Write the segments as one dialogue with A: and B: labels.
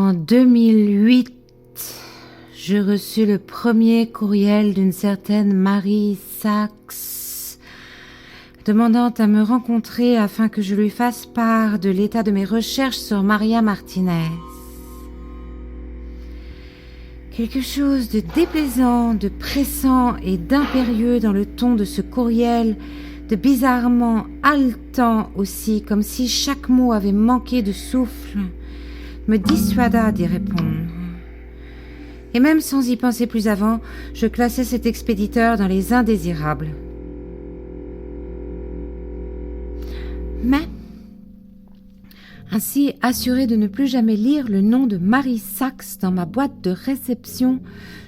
A: En 2008, je reçus le premier courriel d'une certaine Marie Sachs, demandant à me rencontrer afin que je lui fasse part de l'état de mes recherches sur Maria Martinez. Quelque chose de déplaisant, de pressant et d'impérieux dans le ton de ce courriel, de bizarrement haletant aussi, comme si chaque mot avait manqué de souffle, me dissuada d'y répondre. Et même sans y penser plus avant, je classais cet expéditeur dans les indésirables. Mais, ainsi assurée de ne plus jamais lire le nom de Marie Sachs dans ma boîte de réception,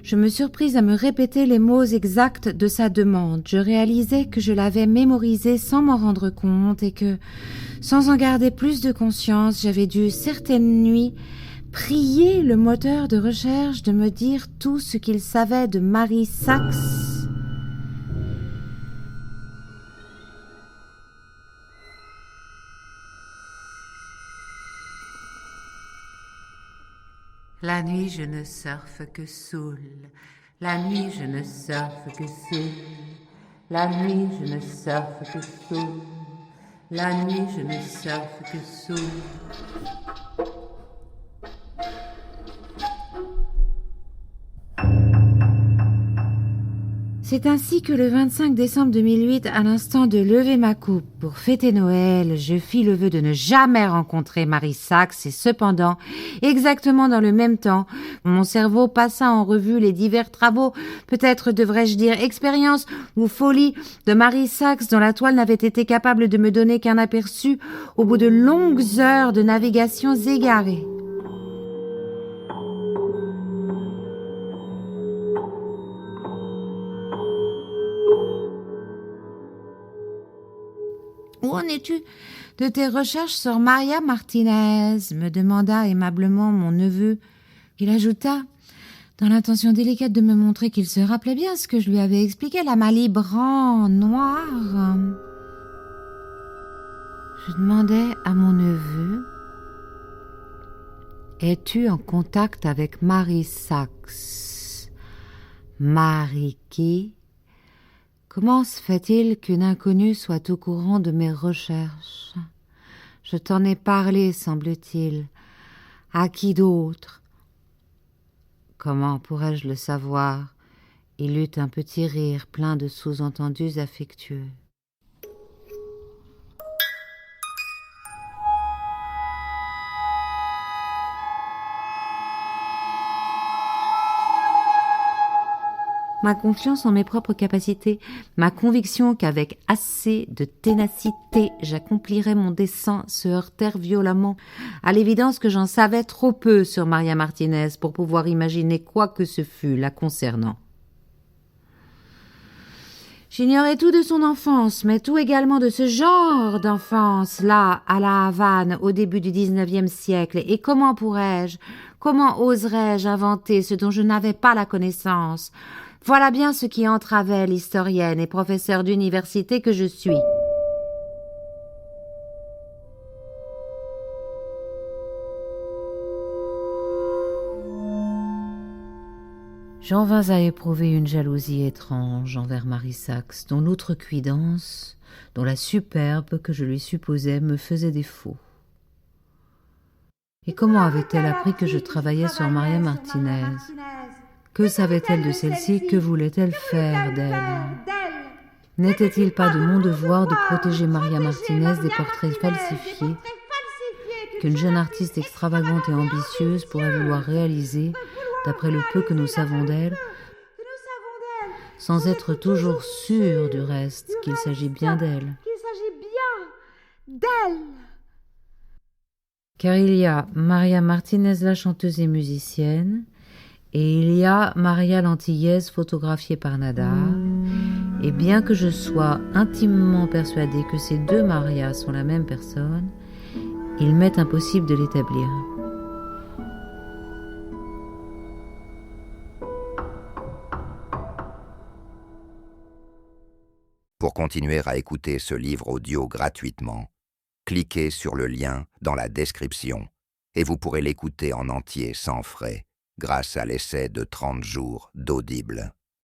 A: je me surpris à me répéter les mots exacts de sa demande. Je réalisais que je l'avais mémorisée sans m'en rendre compte et que, sans en garder plus de conscience, j'avais dû certaines nuits prier le moteur de recherche de me dire tout ce qu'il savait de Marie Sachs.
B: La nuit, je ne surfe que saoul. La nuit, je ne surfe que saoul. La nuit, je ne surfe que saoul. La nuit, je ne surfe que saoul.
A: C'est ainsi que le 25 décembre 2008, à l'instant de lever ma coupe pour fêter Noël, je fis le vœu de ne jamais rencontrer Marie Sachs et cependant, exactement dans le même temps, mon cerveau passa en revue les divers travaux, peut-être devrais-je dire expériences ou folies de Marie Sachs dont la toile n'avait été capable de me donner qu'un aperçu au bout de longues heures de navigations égarées. « Où en es-tu de tes recherches sur Maria Martinez ?» me demanda aimablement mon neveu. Il ajouta, dans l'intention délicate de me montrer qu'il se rappelait bien ce que je lui avais expliqué, la Malibran noire. Je demandai à mon neveu, « Es-tu en contact avec Marie Sachs ?»« Marie qui ? Comment se fait-il qu'une inconnue soit au courant de mes recherches ? Je t'en ai parlé, semble-t-il. À qui d'autre ? Comment pourrais-je le savoir ? Il eut un petit rire plein de sous-entendus affectueux. Ma confiance en mes propres capacités, ma conviction qu'avec assez de ténacité j'accomplirais mon dessein se heurtèrent violemment à l'évidence que j'en savais trop peu sur Maria Martinez pour pouvoir imaginer quoi que ce fût la concernant. J'ignorais tout de son enfance, mais tout également de ce genre d'enfance, là, à la Havane, au début du XIXe siècle. Et comment oserais-je inventer ce dont je n'avais pas la connaissance ? Voilà bien ce qui entravait l'historienne et professeure d'université que je suis. J'en vins à éprouver une jalousie étrange envers Marie Sachs, dont l'outrecuidance, dont la superbe que je lui supposais me faisait défaut. Et comment avait-elle appris que je travaillais sur Maria Martinez ? Que savait-elle de celle-ci ? Que voulait-elle faire d'elle ? N'était-il pas de mon devoir de protéger Maria Martinez des portraits falsifiés qu'une jeune artiste extravagante et ambitieuse pourrait vouloir réaliser, d'après le peu que nous savons d'elle, sans être toujours sûre du reste qu'il s'agit bien d'elle. Car il y a Maria Martinez la chanteuse et musicienne, et il y a Maria l'antillaise photographiée par Nadar, et bien que je sois intimement persuadée que ces deux Marias sont la même personne, il m'est impossible de l'établir.
C: Pour continuer à écouter ce livre audio gratuitement, cliquez sur le lien dans la description. et vous pourrez l'écouter en entier sans frais, grâce à l'essai de 30 jours d'Audible.